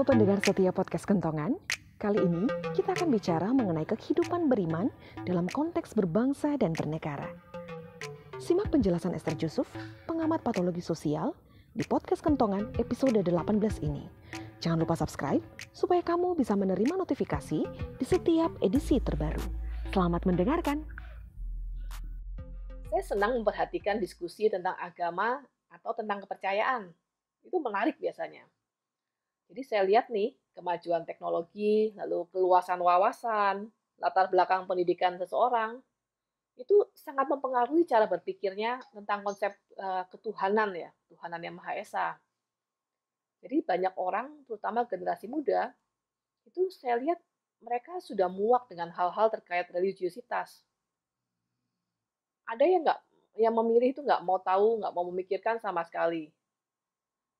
pendengar setia podcast Kentongan. Kali ini kita akan bicara mengenai kehidupan beriman dalam konteks berbangsa dan bernegara. Simak penjelasan Esther Jusuf, pengamat patologi sosial, di podcast Kentongan episode 18 ini. Jangan lupa subscribe supaya kamu bisa menerima notifikasi di setiap edisi terbaru. Selamat mendengarkan. Saya senang memperhatikan diskusi tentang agama atau tentang kepercayaan. Itu menarik biasanya. Jadi saya lihat nih, kemajuan teknologi, lalu keluasan wawasan, latar belakang pendidikan seseorang, itu sangat mempengaruhi cara berpikirnya tentang konsep ketuhanan ya, Tuhanan yang Maha Esa. Jadi banyak orang, terutama generasi muda, itu saya lihat mereka sudah muak dengan hal-hal terkait religiusitas. Ada yang memilih itu nggak mau tahu, nggak mau memikirkan sama sekali.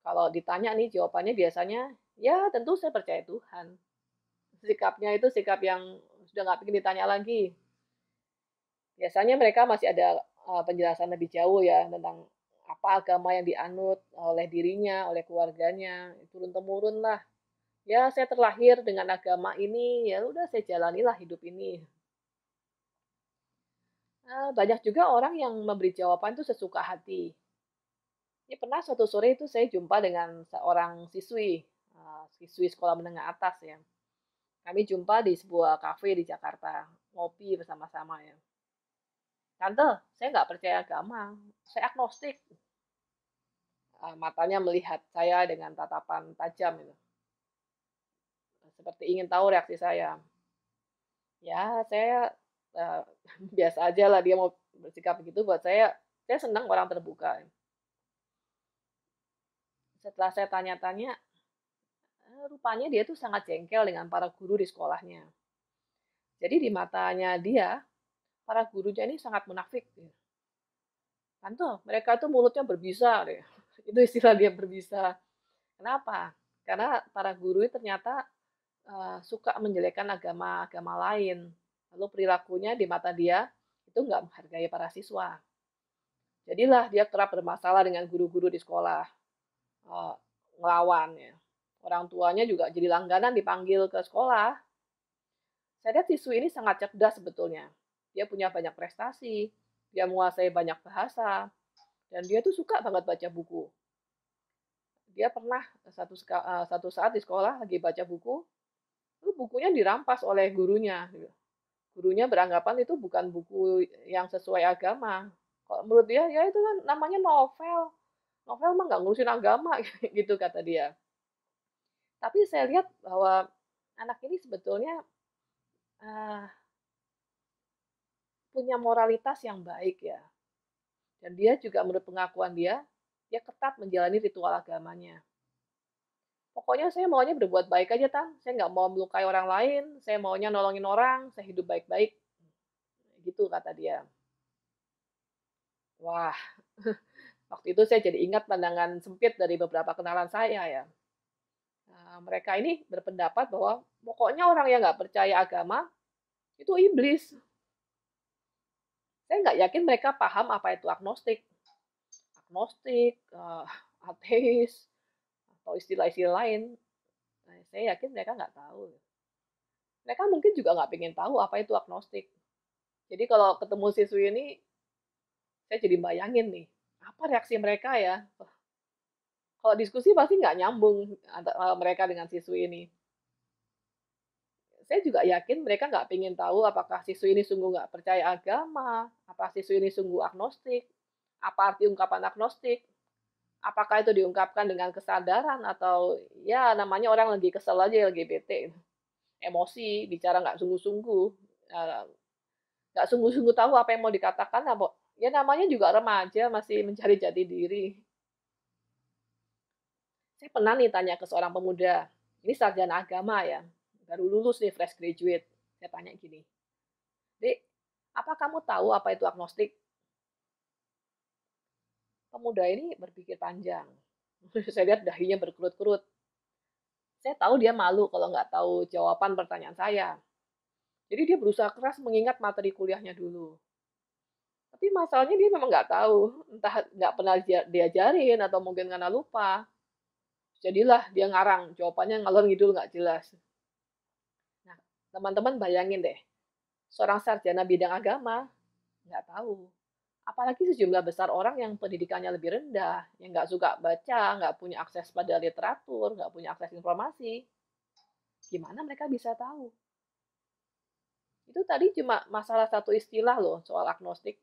Kalau ditanya nih jawabannya biasanya, ya tentu saya percaya Tuhan. Sikapnya itu sikap yang sudah nggak pengen ditanya lagi. Biasanya mereka masih ada penjelasan lebih jauh ya tentang apa agama yang dianut oleh dirinya, oleh keluarganya, turun-temurun lah. Ya saya terlahir dengan agama ini, ya udah saya jalanilah hidup ini. Banyak juga orang yang memberi jawaban itu sesuka hati. Ini pernah suatu sore itu saya jumpa dengan seorang siswi sekolah menengah atas ya. Kami jumpa di sebuah kafe di Jakarta, ngopi bersama-sama ya. Tante, saya nggak percaya agama, saya agnostik. Matanya melihat saya dengan tatapan tajam itu. Seperti ingin tahu reaksi saya. Ya, saya uh, biasa aja lah dia mau bersikap begitu buat saya senang orang terbuka. Setelah saya tanya-tanya, rupanya dia tuh sangat jengkel dengan para guru di sekolahnya. Jadi di matanya dia, para gurunya ini sangat munafik. Tante, mereka tuh mulutnya berbisa deh. Itu istilah dia berbisa. Kenapa? Karena para guru itu ternyata suka menjelekkan agama-agama lain. Lalu perilakunya di mata dia itu nggak menghargai para siswa. Jadilah dia kerap bermasalah dengan guru-guru di sekolah, uh, ngelawan ya. Orang tuanya juga jadi langganan dipanggil ke sekolah. Saya lihat siswi ini sangat cerdas sebetulnya. Dia punya banyak prestasi, dia menguasai banyak bahasa, dan dia tuh suka banget baca buku. Dia pernah satu saat di sekolah lagi baca buku, lalu bukunya dirampas oleh gurunya. Gurunya beranggapan itu bukan buku yang sesuai agama. Kalau menurut dia, ya itu kan namanya novel. Novel mah nggak ngurusin agama, gitu kata dia. Tapi saya lihat bahwa anak ini sebetulnya uh, punya moralitas yang baik ya. Dan dia juga menurut pengakuan dia ketat menjalani ritual agamanya. Pokoknya saya maunya berbuat baik aja, Tang. Saya nggak mau melukai orang lain, saya maunya nolongin orang, saya hidup baik-baik. Gitu kata dia. Wah, waktu itu saya jadi ingat pandangan sempit dari beberapa kenalan saya ya. Nah, mereka ini berpendapat bahwa pokoknya orang yang nggak percaya agama itu iblis. Saya nggak yakin mereka paham apa itu agnostik. Agnostik, ateis, atau istilah-istilah lain. Nah, saya yakin mereka nggak tahu. Mereka mungkin juga nggak pengen tahu apa itu agnostik. Jadi kalau ketemu siswi ini, saya jadi bayangin nih, apa reaksi mereka ya? Kalau diskusi pasti nggak nyambung antara mereka dengan siswi ini. Saya juga yakin mereka nggak pengen tahu apakah siswi ini sungguh nggak percaya agama, apa siswi ini sungguh agnostik, apa arti ungkapan agnostik, apakah itu diungkapkan dengan kesadaran atau ya namanya orang lagi kesel aja LGBT, emosi, bicara nggak sungguh-sungguh, nggak sungguh-sungguh tahu apa yang mau dikatakan, apa ya namanya juga remaja masih mencari jati diri. Saya pernah nih tanya ke seorang pemuda, ini sarjana agama ya, baru lulus nih fresh graduate. Saya tanya gini, Dek, apa kamu tahu apa itu agnostik? Pemuda ini berpikir panjang. Saya lihat dahinya berkerut-kerut. Saya tahu dia malu kalau nggak tahu jawaban pertanyaan saya. Jadi dia berusaha keras mengingat materi kuliahnya dulu. Tapi masalahnya dia memang nggak tahu, entah nggak pernah diajarin atau mungkin karena lupa. Jadilah dia ngarang, jawabannya ngalor ngidul nggak jelas. Nah, teman-teman bayangin deh, seorang sarjana bidang agama nggak tahu. Apalagi sejumlah besar orang yang pendidikannya lebih rendah, yang nggak suka baca, nggak punya akses pada literatur, nggak punya akses informasi. Gimana mereka bisa tahu? Itu tadi cuma masalah satu istilah loh, soal agnostik.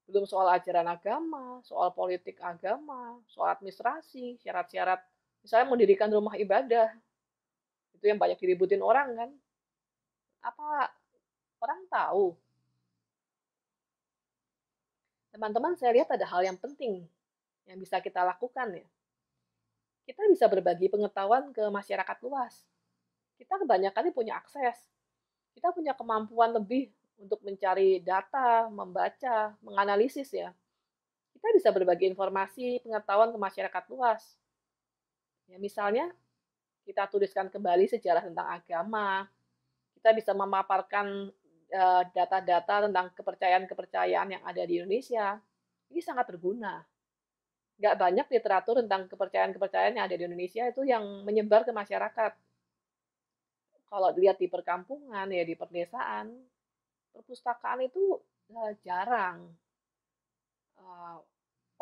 Belum soal ajaran agama, soal politik agama, soal administrasi, syarat-syarat. Misalnya mendirikan rumah ibadah, itu yang banyak diributin orang kan. Apa orang tahu? Teman-teman, saya lihat ada hal yang penting yang bisa kita lakukan ya. Kita bisa berbagi pengetahuan ke masyarakat luas. Kita kebanyakan punya akses. Kita punya kemampuan lebih untuk mencari data, membaca, menganalisis ya. Kita bisa berbagi informasi, pengetahuan ke masyarakat luas. Ya, misalnya, kita tuliskan kembali sejarah tentang agama, kita bisa memaparkan data-data tentang kepercayaan-kepercayaan yang ada di Indonesia. Ini sangat berguna. Nggak banyak literatur tentang kepercayaan-kepercayaan yang ada di Indonesia itu yang menyebar ke masyarakat. Kalau dilihat di perkampungan, ya di perdesaan, perpustakaan itu jarang.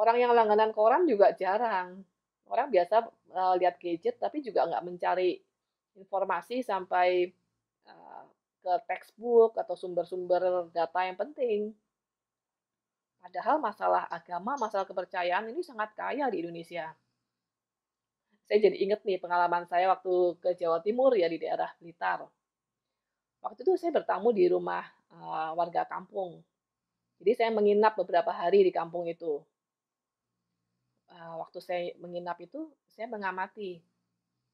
Orang yang langganan koran juga jarang. Orang biasa lihat gadget tapi juga nggak mencari informasi sampai ke textbook atau sumber-sumber data yang penting. Padahal masalah agama, masalah kepercayaan ini sangat kaya di Indonesia. Saya jadi inget nih pengalaman saya waktu ke Jawa Timur ya di daerah Blitar. Waktu itu saya bertamu di rumah warga kampung. Jadi saya menginap beberapa hari di kampung itu. Waktu saya menginap itu, saya mengamati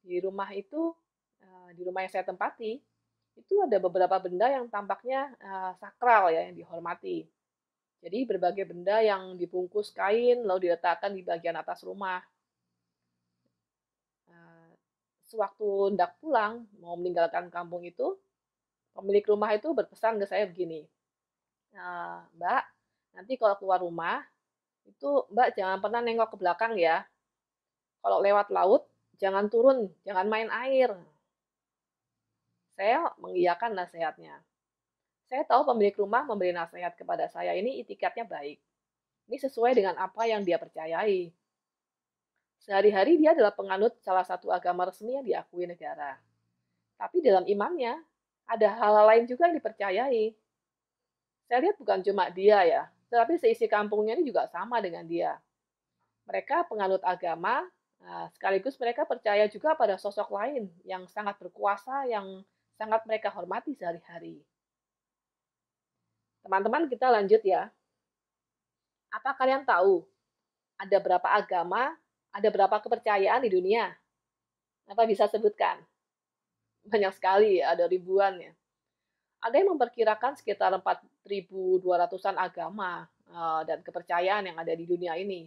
di rumah itu, di rumah yang saya tempati, itu ada beberapa benda yang tampaknya sakral ya, yang dihormati. Jadi berbagai benda yang dibungkus kain lalu diletakkan di bagian atas rumah. Sewaktu hendak pulang, mau meninggalkan kampung itu, pemilik rumah itu berpesan ke saya begini, Mbak, nanti kalau keluar rumah, itu Mbak jangan pernah nengok ke belakang ya. Kalau lewat laut, jangan turun, jangan main air. Saya mengiyakan nasihatnya. Saya tahu pemilik rumah memberi nasihat kepada saya ini itikatnya baik. Ini sesuai dengan apa yang dia percayai. Sehari-hari dia adalah penganut salah satu agama resmi yang diakui negara. Tapi dalam imannya, ada hal-hal lain juga yang dipercayai. Saya lihat bukan cuma dia ya, tetapi seisi kampungnya ini juga sama dengan dia. Mereka penganut agama, sekaligus mereka percaya juga pada sosok lain yang sangat berkuasa, yang sangat mereka hormati sehari-hari. Teman-teman, kita lanjut ya. Apa kalian tahu ada berapa agama, ada berapa kepercayaan di dunia? Apa bisa sebutkan? Banyak sekali, ada ribuan ya. Ada yang memperkirakan sekitar 4.200-an agama dan kepercayaan yang ada di dunia ini.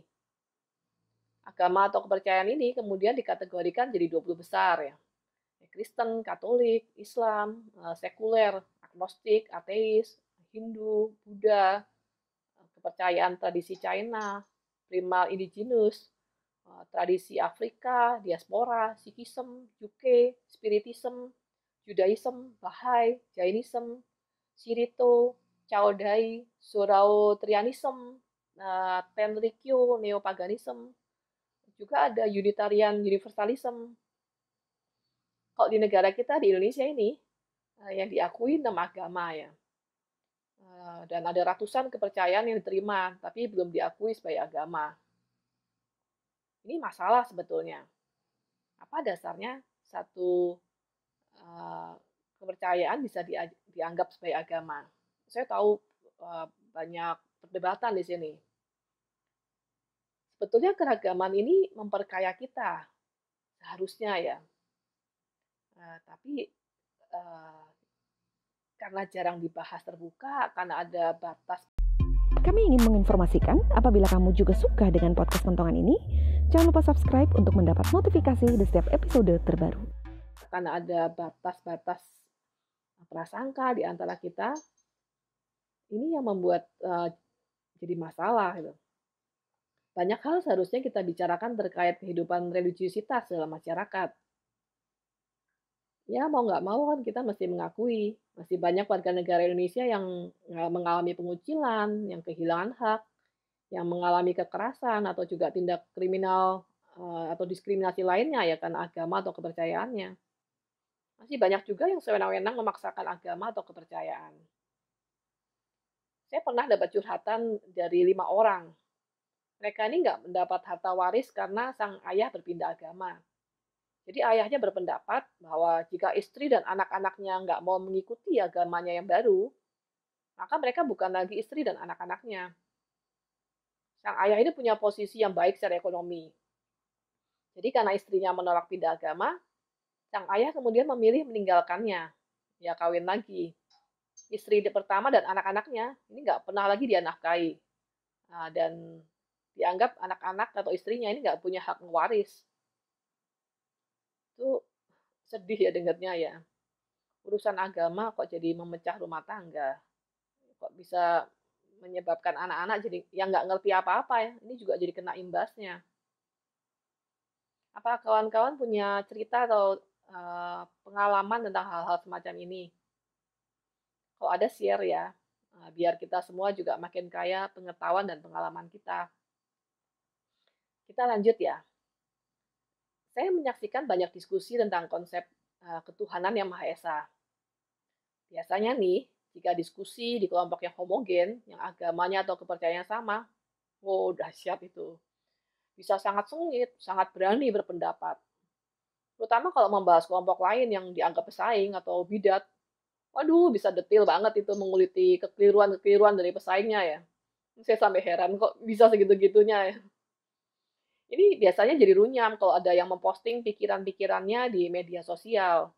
Agama atau kepercayaan ini kemudian dikategorikan jadi 20 besar ya. Kristen, Katolik, Islam, sekuler, agnostik, ateis, Hindu, Buddha, kepercayaan tradisi China, primal indigenous, tradisi Afrika, diaspora, Sikhism, UK, Spiritism, Judaism, Bahai, Jainism, Shirito, Chaodai, Zoroastrianism, Tenrikyo, Neopaganism, juga ada Unitarian Universalism. Kalau di negara kita, di Indonesia ini, yang diakui 6 agama ya. Dan ada ratusan kepercayaan yang diterima, tapi belum diakui sebagai agama. Ini masalah sebetulnya. Apa dasarnya satu kepercayaan bisa dianggap sebagai agama? Saya tahu banyak perdebatan di sini. Sebetulnya keragaman ini memperkaya kita, seharusnya ya. Tapi karena jarang dibahas terbuka, karena ada batas. Kami ingin menginformasikan apabila kamu juga suka dengan podcast Kentongan ini, jangan lupa subscribe untuk mendapat notifikasi di setiap episode terbaru. Karena ada batas-batas prasangka di antara kita, ini yang membuat jadi masalah gitu. Banyak hal seharusnya kita bicarakan terkait kehidupan religiusitas dalam masyarakat. Ya mau nggak mau kan kita mesti mengakui, masih banyak warga negara Indonesia yang mengalami pengucilan, yang kehilangan hak, yang mengalami kekerasan atau juga tindak kriminal, atau diskriminasi lainnya ya karena agama atau kepercayaannya. Masih banyak juga yang sewenang-wenang memaksakan agama atau kepercayaan. Saya pernah dapat curhatan dari 5 orang. Mereka ini nggak mendapat harta waris karena sang ayah berpindah agama. Jadi ayahnya berpendapat bahwa jika istri dan anak-anaknya nggak mau mengikuti agamanya yang baru, maka mereka bukan lagi istri dan anak-anaknya. Sang ayah ini punya posisi yang baik secara ekonomi. Jadi karena istrinya menolak pindah agama, sang ayah kemudian memilih meninggalkannya. Ya kawin lagi. Istri pertama dan anak-anaknya ini nggak pernah lagi dia nafkahi. Nah, dan dianggap anak-anak atau istrinya ini nggak punya hak mewaris. Itu sedih ya dengarnya ya. Urusan agama kok jadi memecah rumah tangga. Kok bisa menyebabkan anak-anak jadi yang nggak ngerti apa-apa ya. Ini juga jadi kena imbasnya. Apa kawan-kawan punya cerita atau pengalaman tentang hal-hal semacam ini? Kalau ada share ya, biar kita semua juga makin kaya pengetahuan dan pengalaman kita. Kita lanjut ya. Saya menyaksikan banyak diskusi tentang konsep ketuhanan yang Maha Esa. Biasanya nih, jika diskusi di kelompok yang homogen, yang agamanya atau kepercayaannya sama, oh dahsyat itu. Bisa sangat sengit, sangat berani berpendapat. Terutama kalau membahas kelompok lain yang dianggap pesaing atau bidat. Waduh, bisa detail banget itu menguliti kekeliruan-kekeliruan dari pesaingnya ya. Saya sampai heran kok bisa segitu-gitunya ya. Ini biasanya jadi runyam kalau ada yang memposting pikiran-pikirannya di media sosial.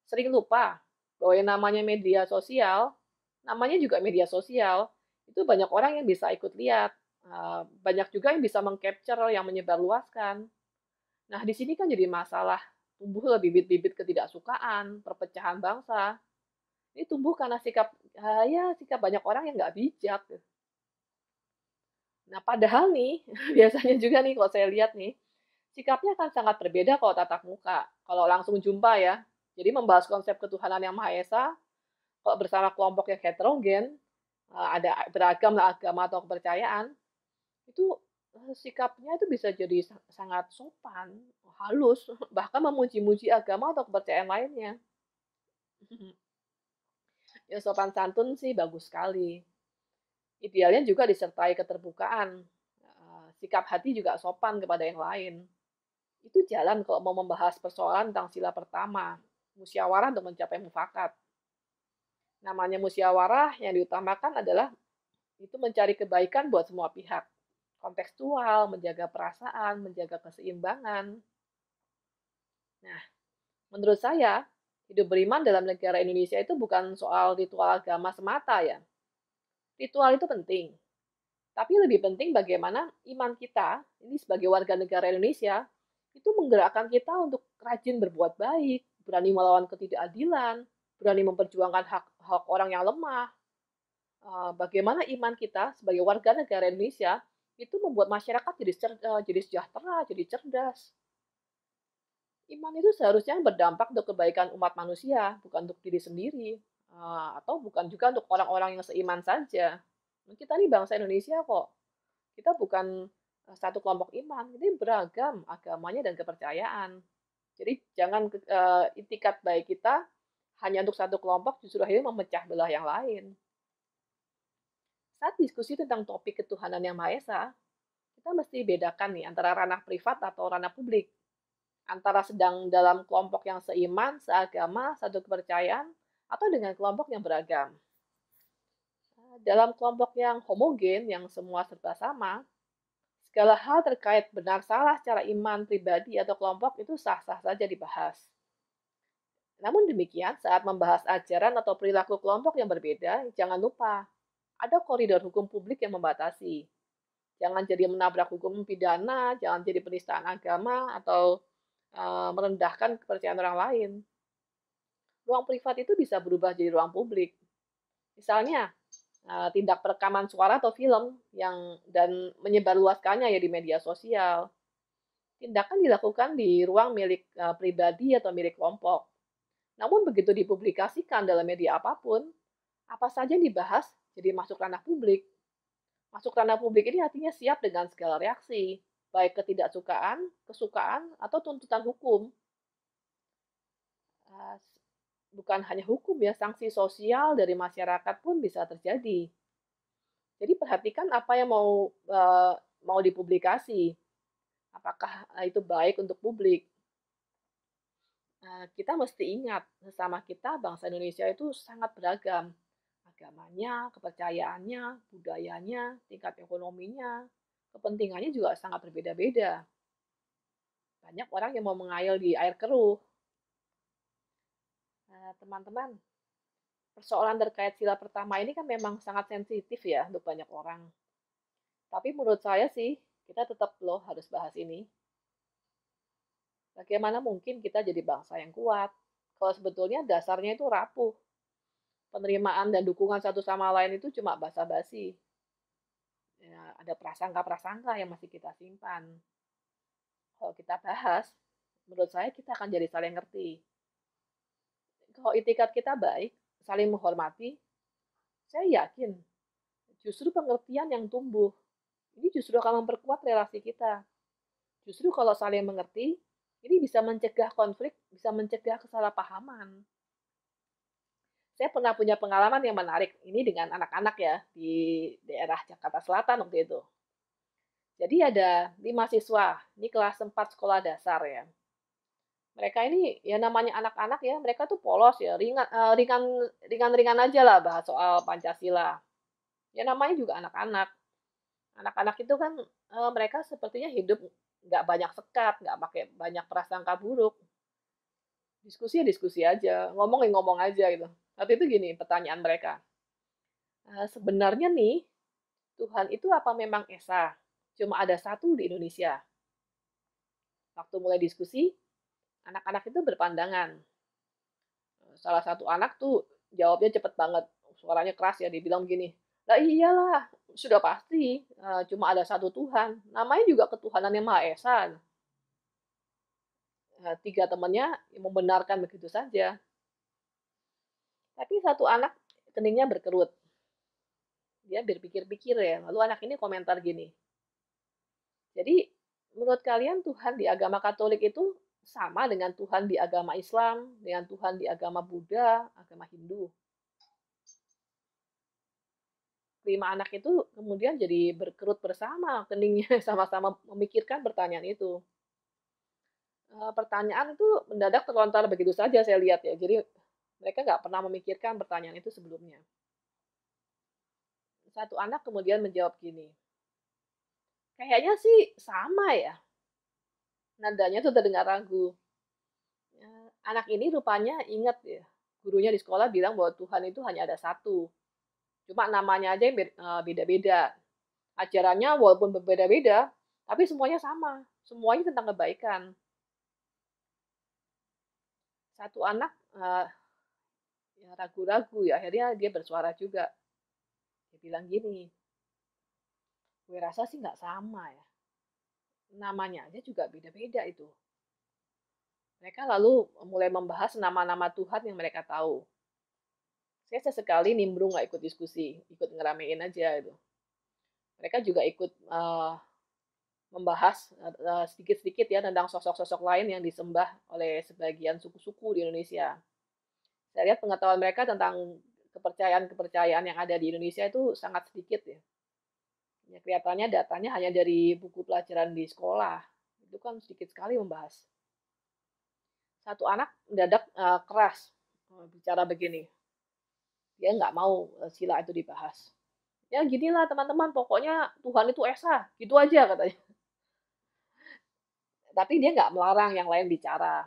Sering lupa bahwa yang namanya media sosial, namanya juga media sosial, itu banyak orang yang bisa ikut lihat. Banyak juga yang bisa mengcapture, yang menyebarluaskan. Nah, di sini kan jadi masalah tumbuhlah bibit-bibit ketidaksukaan, perpecahan bangsa. Ini tumbuh karena sikap banyak orang yang nggak bijak. Nah, padahal nih, biasanya juga nih kalau saya lihat nih, sikapnya akan sangat berbeda kalau tatap muka, kalau langsung jumpa ya. Jadi membahas konsep ketuhanan yang Maha Esa, kalau bersama kelompok yang heterogen, ada beragam lah agama atau kepercayaan, itu sikapnya itu bisa jadi sangat sopan, halus, bahkan memuji-muji agama atau kepercayaan lainnya. Ya sopan santun sih bagus sekali. Idealnya juga disertai keterbukaan. Sikap hati juga sopan kepada yang lain. Itu jalan kalau mau membahas persoalan tentang sila pertama, musyawarah untuk mencapai mufakat. Namanya musyawarah yang diutamakan adalah itu mencari kebaikan buat semua pihak. Kontekstual, menjaga perasaan, menjaga keseimbangan. Nah, menurut saya, hidup beriman dalam negara Indonesia itu bukan soal ritual agama semata ya. Ritual itu penting, tapi lebih penting bagaimana iman kita, ini sebagai warga negara Indonesia, itu menggerakkan kita untuk rajin berbuat baik, berani melawan ketidakadilan, berani memperjuangkan hak orang yang lemah. Bagaimana iman kita sebagai warga negara Indonesia itu membuat masyarakat jadi sejahtera, jadi cerdas. Iman itu seharusnya berdampak untuk kebaikan umat manusia, bukan untuk diri sendiri, atau bukan juga untuk orang-orang yang seiman saja. Kita ini bangsa Indonesia kok. Kita bukan satu kelompok iman, ini beragam agamanya dan kepercayaan. Jadi jangan itikat baik kita hanya untuk satu kelompok justru akhirnya memecah belah yang lain. Saat diskusi tentang topik ketuhanan yang Maha Esa, kita mesti bedakan nih antara ranah privat atau ranah publik. Antara sedang dalam kelompok yang seiman, seagama, satu kepercayaan, atau dengan kelompok yang beragam. Dalam kelompok yang homogen, yang semua serba sama, segala hal terkait benar salah secara iman pribadi atau kelompok itu sah-sah saja dibahas. Namun demikian, saat membahas ajaran atau perilaku kelompok yang berbeda, jangan lupa ada koridor hukum publik yang membatasi. Jangan jadi menabrak hukum pidana, jangan jadi penistaan agama atau merendahkan kepercayaan orang lain. Ruang privat itu bisa berubah jadi ruang publik. Misalnya, tindak perekaman suara atau film dan menyebarluaskannya ya di media sosial. Tindakan dilakukan di ruang milik pribadi atau milik kelompok. Namun begitu dipublikasikan dalam media apapun, apa saja yang dibahas jadi masuk ranah publik. Masuk ranah publik ini artinya siap dengan segala reaksi, baik ketidaksukaan, kesukaan, atau tuntutan hukum. Uh, Bukan hanya hukum ya, sanksi sosial dari masyarakat pun bisa terjadi. Jadi perhatikan apa yang mau dipublikasi. Apakah itu baik untuk publik? Kita mesti ingat sesama kita bangsa Indonesia itu sangat beragam. Agamanya, kepercayaannya, budayanya, tingkat ekonominya, kepentingannya juga sangat berbeda-beda. Banyak orang yang mau mengayal di air keruh. Teman-teman, persoalan terkait sila pertama ini kan memang sangat sensitif ya untuk banyak orang. Tapi menurut saya sih, kita tetap loh harus bahas ini. Bagaimana mungkin kita jadi bangsa yang kuat kalau sebetulnya dasarnya itu rapuh. Penerimaan dan dukungan satu sama lain itu cuma basa-basi. Ya, ada prasangka-prasangka yang masih kita simpan. Kalau kita bahas, menurut saya kita akan jadi saling ngerti. Kalau itikat kita baik, saling menghormati, saya yakin justru pengertian yang tumbuh. Ini justru akan memperkuat relasi kita. Justru kalau saling mengerti, ini bisa mencegah konflik, bisa mencegah kesalahpahaman. Saya pernah punya pengalaman yang menarik, ini dengan anak-anak ya, di daerah Jakarta Selatan waktu itu. Jadi ada 5 siswa, ini kelas 4 sekolah dasar ya. Mereka ini ya namanya anak-anak ya, mereka tuh polos ya, ringan-ringan aja lah bahas soal Pancasila. Ya namanya juga anak-anak. Anak-anak itu kan mereka sepertinya hidup nggak banyak sekat, nggak pakai banyak prasangka buruk. Diskusi ya diskusi aja, ngomong ya ngomong aja gitu. Tapi itu gini pertanyaan mereka. Sebenarnya nih, Tuhan itu apa memang esa? Cuma ada satu di Indonesia. Waktu mulai diskusi, anak-anak itu berpandangan. Salah satu anak tuh jawabnya cepet banget, suaranya keras ya, dibilang begini, lah iyalah, sudah pasti, cuma ada satu Tuhan, namanya juga ketuhanan yang Maha Esa. Tiga temannya membenarkan begitu saja. Tapi satu anak keningnya berkerut. Dia berpikir-pikir ya, lalu anak ini komentar gini, jadi menurut kalian Tuhan di agama Katolik itu sama dengan Tuhan di agama Islam, dengan Tuhan di agama Buddha, agama Hindu? 5 anak itu kemudian jadi berkerut bersama keningnya sama-sama memikirkan pertanyaan itu. Pertanyaan itu mendadak terlontar begitu saja saya lihat ya. Jadi mereka nggak pernah memikirkan pertanyaan itu sebelumnya. Satu anak kemudian menjawab gini, kayaknya sih sama ya. Nadanya tuh terdengar ragu. Anak ini rupanya ingat ya, gurunya di sekolah bilang bahwa Tuhan itu hanya ada satu. Cuma namanya aja yang beda-beda. Ajarannya walaupun berbeda-beda, tapi semuanya sama. Semuanya tentang kebaikan. Satu anak ya ragu-ragu ya, akhirnya dia bersuara juga. Dia bilang gini, gue rasa sih nggak sama ya. Namanya aja juga beda-beda itu. Mereka lalu mulai membahas nama-nama Tuhan yang mereka tahu. Saya sesekali nimbrung nggak ikut diskusi, ikut ngeramein aja itu. Mereka juga ikut membahas sedikit-sedikit ya tentang sosok-sosok lain yang disembah oleh sebagian suku-suku di Indonesia. Saya lihat pengetahuan mereka tentang kepercayaan-kepercayaan yang ada di Indonesia itu sangat sedikit ya. Ya kelihatannya datanya hanya dari buku pelajaran di sekolah. Itu kan sedikit sekali membahas. Satu anak mendadak keras bicara begini. Dia nggak mau sila itu dibahas. Ya ginilah teman-teman, pokoknya Tuhan itu esa, gitu aja katanya. Tapi dia nggak melarang yang lain bicara.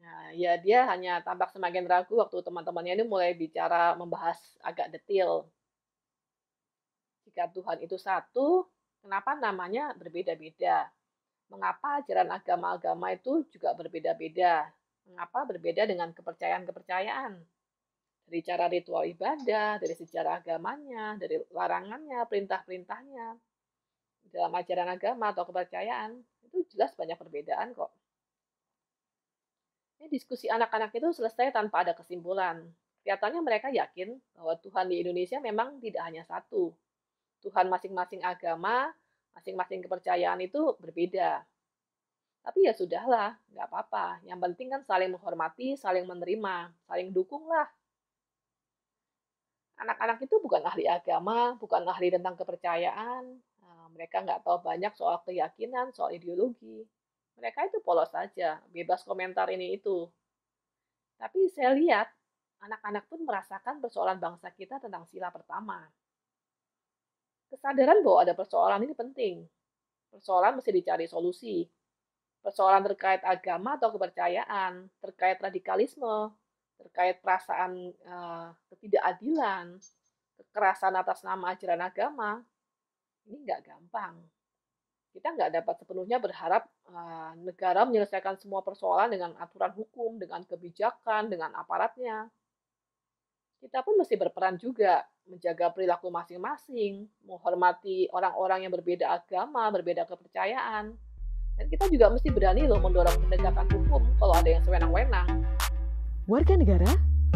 Nah, ya dia hanya tampak semakin ragu waktu teman-temannya ini mulai bicara membahas agak detail. Jika Tuhan itu satu, kenapa namanya berbeda-beda? Mengapa ajaran agama-agama itu juga berbeda-beda? Mengapa berbeda dengan kepercayaan-kepercayaan? Dan Dari cara ritual ibadah, dari sejarah agamanya, dari larangannya, perintah-perintahnya. Dalam ajaran agama atau kepercayaan, itu jelas banyak perbedaan kok. Ini diskusi anak-anak itu selesai tanpa ada kesimpulan. Kelihatannya mereka yakin bahwa Tuhan di Indonesia memang tidak hanya satu. Tuhan masing-masing agama, masing-masing kepercayaan itu berbeda. Tapi ya sudahlah, nggak apa-apa. Yang penting kan saling menghormati, saling menerima, saling dukung lah. Anak-anak itu bukan ahli agama, bukan ahli tentang kepercayaan. Nah, mereka nggak tahu banyak soal keyakinan, soal ideologi. Mereka itu polos saja, bebas komentar ini itu. Tapi saya lihat, anak-anak pun merasakan persoalan bangsa kita tentang sila pertama. Kesadaran bahwa ada persoalan ini penting. Persoalan mesti dicari solusi. Persoalan terkait agama atau kepercayaan, terkait radikalisme, terkait perasaan ketidakadilan, kekerasan atas nama ajaran agama, ini nggak gampang. Kita nggak dapat sepenuhnya berharap negara menyelesaikan semua persoalan dengan aturan hukum, dengan kebijakan, dengan aparatnya. Kita pun mesti berperan juga, menjaga perilaku masing-masing, menghormati orang-orang yang berbeda agama, berbeda kepercayaan. Dan kita juga mesti berani loh mendorong penegakan hukum kalau ada yang sewenang-wenang. Warga negara,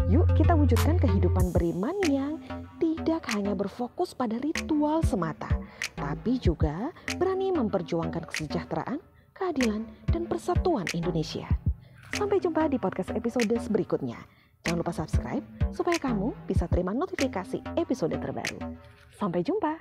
yuk kita wujudkan kehidupan beriman yang tidak hanya berfokus pada ritual semata, tapi juga berani memperjuangkan kesejahteraan, keadilan, dan persatuan Indonesia. Sampai jumpa di podcast episode berikutnya. Jangan lupa subscribe supaya kamu bisa terima notifikasi episode terbaru. Sampai jumpa!